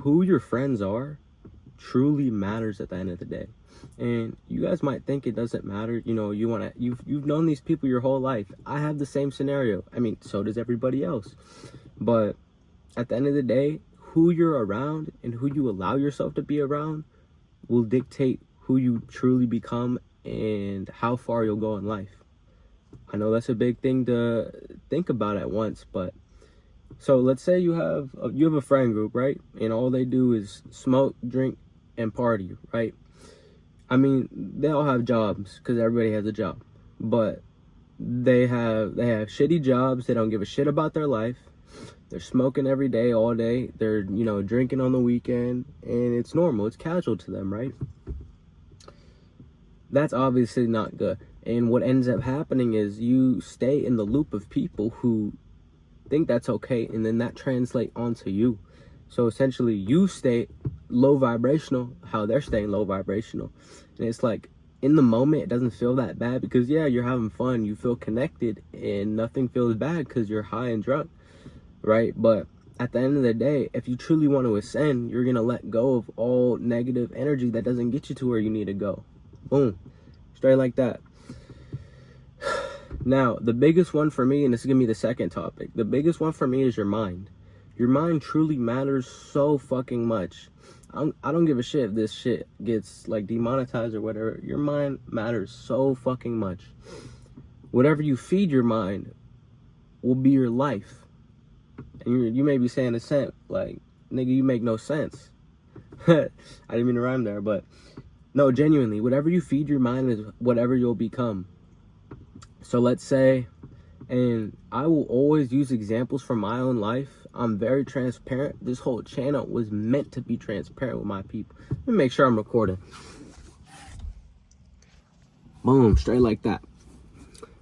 who your friends are truly matters at the end of the day. And you guys might think it doesn't matter. You know, you've known these people your whole life. I have the same scenario. I mean, so does everybody else. But at the end of the day, who you're around and who you allow yourself to be around will dictate who you truly become and how far you'll go in life. I know that's a big thing to think about at once, but so let's say you have a friend group, right? And all they do is smoke, drink, and party, right? I mean, they all have jobs because everybody has a job, but they have shitty jobs. They don't give a shit about their life. They're smoking every day, all day. They're, drinking on the weekend, and it's normal. It's casual to them, right? That's obviously not good. And what ends up happening is you stay in the loop of people who think that's okay, and then that translates onto you. So essentially, you stay low vibrational, how they're staying low vibrational. And it's like, in the moment, it doesn't feel that bad because, yeah, you're having fun. You feel connected, and nothing feels bad because you're high and drunk, right? But at the end of the day, if you truly want to ascend, you're going to let go of all negative energy that doesn't get you to where you need to go. Boom. Straight like that. Now, the biggest one for me, and this is going to be the second topic, the biggest one for me is your mind. Your mind truly matters so fucking much. I don't give a shit if this shit gets like demonetized or whatever. Your mind matters so fucking much. Whatever you feed your mind will be your life. And you may be saying a cent, like, nigga, you make no sense. I didn't mean to rhyme there, but no, genuinely, whatever you feed your mind is whatever you'll become. So let's say, and I will always use examples from my own life. I'm very transparent. This whole channel was meant to be transparent with my people. Let me make sure I'm recording. Boom, straight like that.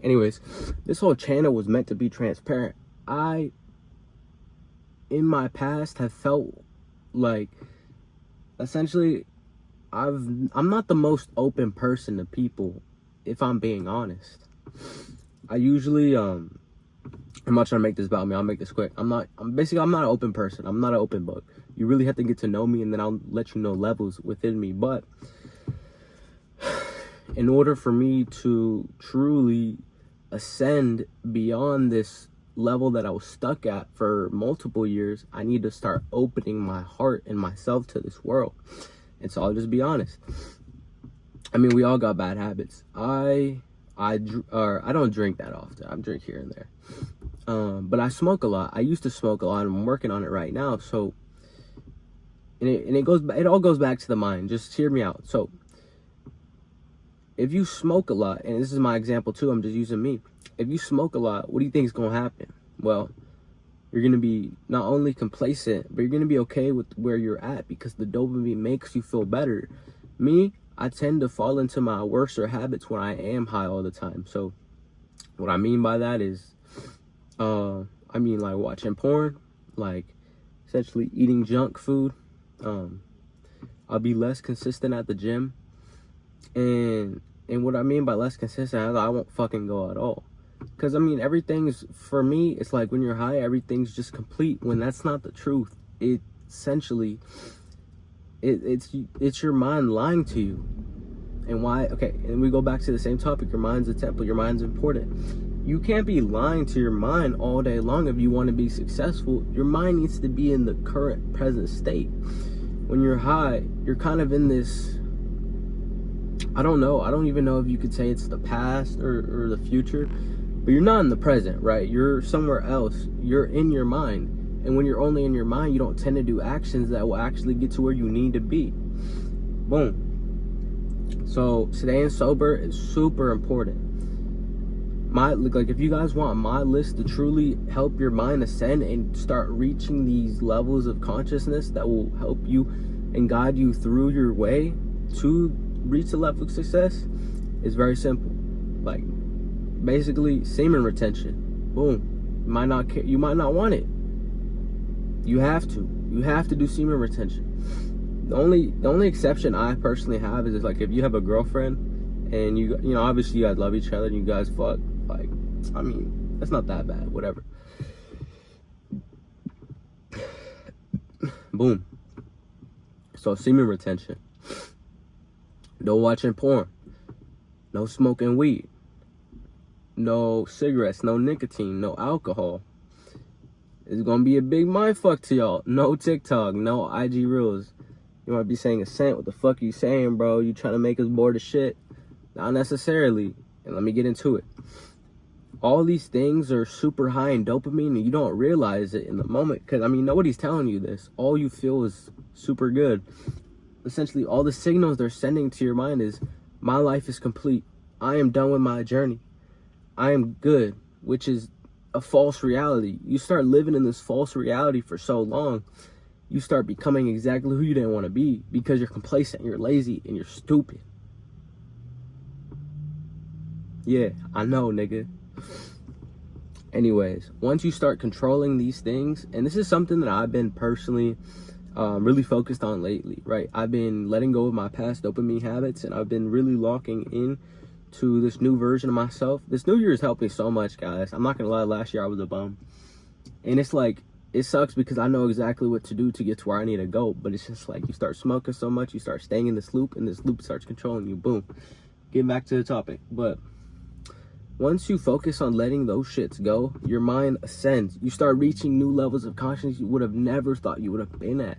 Anyways, this whole channel was meant to be transparent. I, in my past, have felt like, essentially, I'm not the most open person to people, if I'm being honest. I usually, I'm not trying to make this about me. I'll make this quick. I'm not an open person. I'm not an open book. You really have to get to know me, and then I'll let you know levels within me. But in order for me to truly ascend beyond this level that I was stuck at for multiple years, I need to start opening my heart and myself to this world. And so I'll just be honest. I mean, we all got bad habits. I don't drink that often. I drink here and there. But I smoke a lot. I used to smoke a lot. I'm working on it right now. So, it all goes back to the mind. Just hear me out. So, if you smoke a lot, and this is my example too, I'm just using me. If you smoke a lot, what do you think is going to happen? Well, you're going to be not only complacent, but you're going to be okay with where you're at because the dopamine makes you feel better. Me, I tend to fall into my worser habits when I am high all the time. So what I mean by that is, like watching porn, like essentially eating junk food. I'll be less consistent at the gym. And what I mean by less consistent, I won't fucking go at all. Because, I mean, everything's, for me, it's like when you're high, everything's just complete. When that's not the truth. It essentially, it's your mind lying to you. And why? Okay, and we go back to the same topic. Your mind's a temple. Your mind's important. You can't be lying to your mind all day long if you want to be successful. Your mind needs to be in the current present state. When you're high, you're kind of in this, I don't know. I don't even know if you could say it's the past or the future. But you're not in the present, right? You're somewhere else. You're in your mind. And when you're only in your mind, you don't tend to do actions that will actually get to where you need to be. Boom. So staying sober is super important. If you guys want my list to truly help your mind ascend and start reaching these levels of consciousness that will help you and guide you through your way to reach the level of success, it's very simple. Like, basically, semen retention. Boom. You might not care. You might not want it. You have to do semen retention. The only exception I personally have is like if you have a girlfriend and you know obviously you guys love each other and you guys fuck, like, I mean, that's not that bad, whatever. Boom. So semen retention. No watching porn. No smoking weed. No cigarettes. No nicotine. No alcohol. It's gonna be a big mindfuck to y'all. No TikTok. No IG Reels. You might be saying, Ascent, what the fuck you saying, bro? You trying to make us bored as shit? Not necessarily. And let me get into it. All these things are super high in dopamine and you don't realize it in the moment. Because, I mean, nobody's telling you this. All you feel is super good. Essentially, all the signals they're sending to your mind is, my life is complete. I am done with my journey. I am good, which is a false reality. You start living in this false reality for so long, you start becoming exactly who you didn't want to be because you're complacent, you're lazy, and you're stupid. Yeah, I know, nigga. Anyways, once you start controlling these things, and this is something that I've been personally really focused on lately, right? I've been letting go of my past dopamine habits, and I've been really locking in to this new version of myself. This new year has helped me so much, guys. I'm not gonna lie, last year I was a bum. And it's like, it sucks because I know exactly what to do to get to where I need to go, but it's just like, you start smoking so much, you start staying in this loop, and this loop starts controlling you. Boom. Getting back to the topic. But once you focus on letting those shits go, your mind ascends. You start reaching new levels of consciousness you would have never thought you would have been at.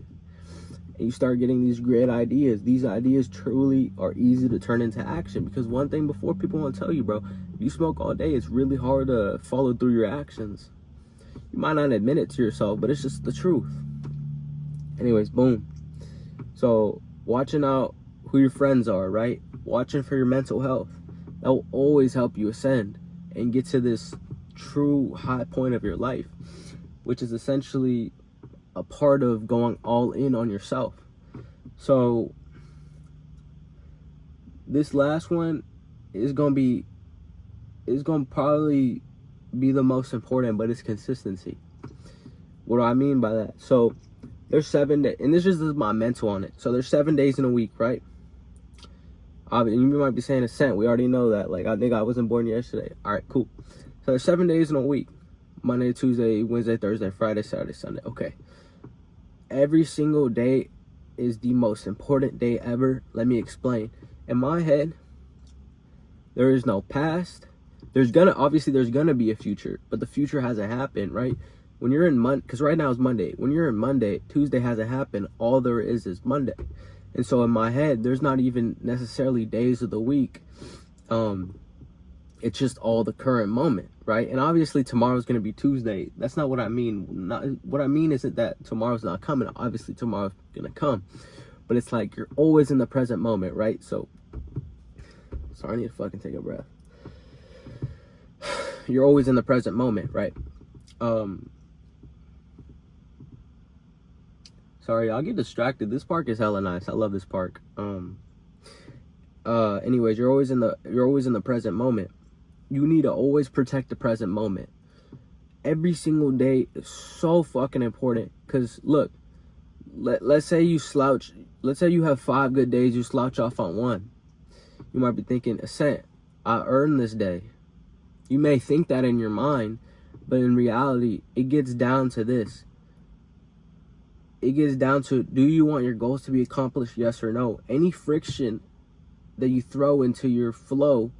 And you start getting these great ideas. These ideas truly are easy to turn into action. Because one thing before, people want to tell you, bro, if you smoke all day, it's really hard to follow through your actions. You might not admit it to yourself, but it's just the truth. Anyways, boom. So, watching out who your friends are, right? Watching for your mental health. That will always help you ascend and get to this true high point of your life, which is essentially a part of going all in on yourself. So this last one is going to probably be the most important, but it's consistency. What do I mean by that? So there's 7 days, and this is my mental on it. So there's 7 days in a week, right? And you might be saying, Ascent, we already know that. Like, I think I wasn't born yesterday. All right, cool. So there's 7 days in a week. Monday, Tuesday, Wednesday, Thursday, Friday, Saturday, Sunday. Okay. Every single day is the most important day ever. Let me explain. In my head, there is no past. Obviously there's gonna be a future, but the future hasn't happened, right? When you're in because right now is Monday. When you're in Monday, Tuesday hasn't happened. All there is Monday. And so in my head, there's not even necessarily days of the week. It's just all the current moment, right? And obviously tomorrow's going to be Tuesday. That's not what I mean. What I mean isn't that tomorrow's not coming. Obviously tomorrow's going to come. But it's like you're always in the present moment, right? So, sorry, I need to fucking take a breath. You're always in the present moment, right? Sorry, I'll get distracted. This park is hella nice. I love this park. Anyways, you're always in the present moment. You need to always protect the present moment. Every single day is so fucking important. Cause look, let's say you slouch. Let's say you have 5 good days. You slouch off on 1. You might be thinking, Ascent, I earned this day. You may think that in your mind, but in reality, it gets down to this. It gets down to, do you want your goals to be accomplished, yes or no? Any friction that you throw into your flow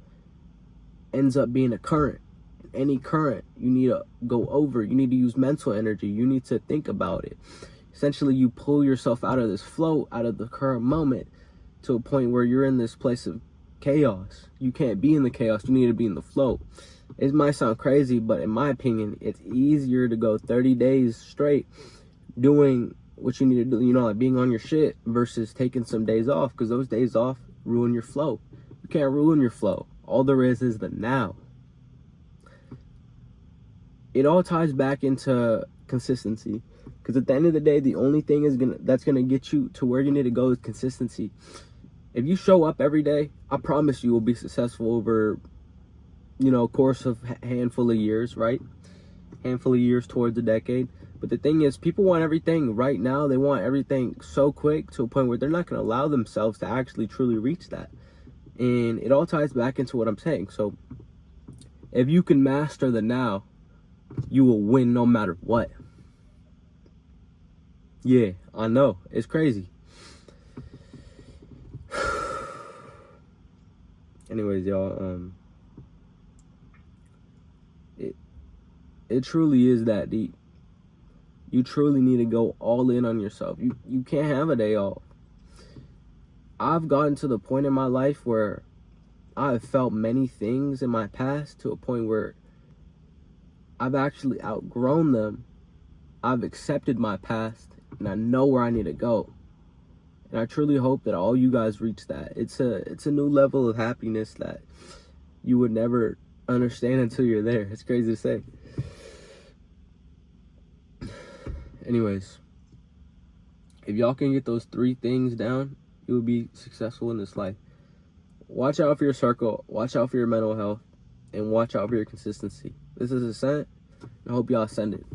ends up being a current. Any current, you need to go over. You need to use mental energy. You need to think about it. Essentially, you pull yourself out of this flow, out of the current moment, to a point where you're in this place of chaos. You can't be in the chaos. You need to be in the flow. It might sound crazy, but in my opinion, it's easier to go 30 days straight doing what you need to do, like being on your shit, versus taking some days off, because those days off ruin your flow. You can't ruin your flow. All there is the now. It all ties back into consistency, because at the end of the day, the only thing that's gonna get you to where you need to go is consistency. If you show up every day, I promise you will be successful over, course of handful of years, right? Handful of years towards a decade. But the thing is, people want everything right now. They want everything so quick, to a point where they're not going to allow themselves to actually truly reach that. And it all ties back into what I'm saying. So if you can master the now, you will win no matter what. Yeah, I know. It's crazy. Anyways, y'all, it truly is that deep. You truly need to go all in on yourself. You can't have a day off. I've gotten to the point in my life where I've felt many things in my past to a point where I've actually outgrown them. I've accepted my past and I know where I need to go. And I truly hope that all you guys reach that. It's a new level of happiness that you would never understand until you're there. It's crazy to say. Anyways, if y'all can get those 3 things down, you will be successful in this life. Watch out for your circle, watch out for your mental health, and watch out for your consistency. This is Ascent. I hope y'all send it.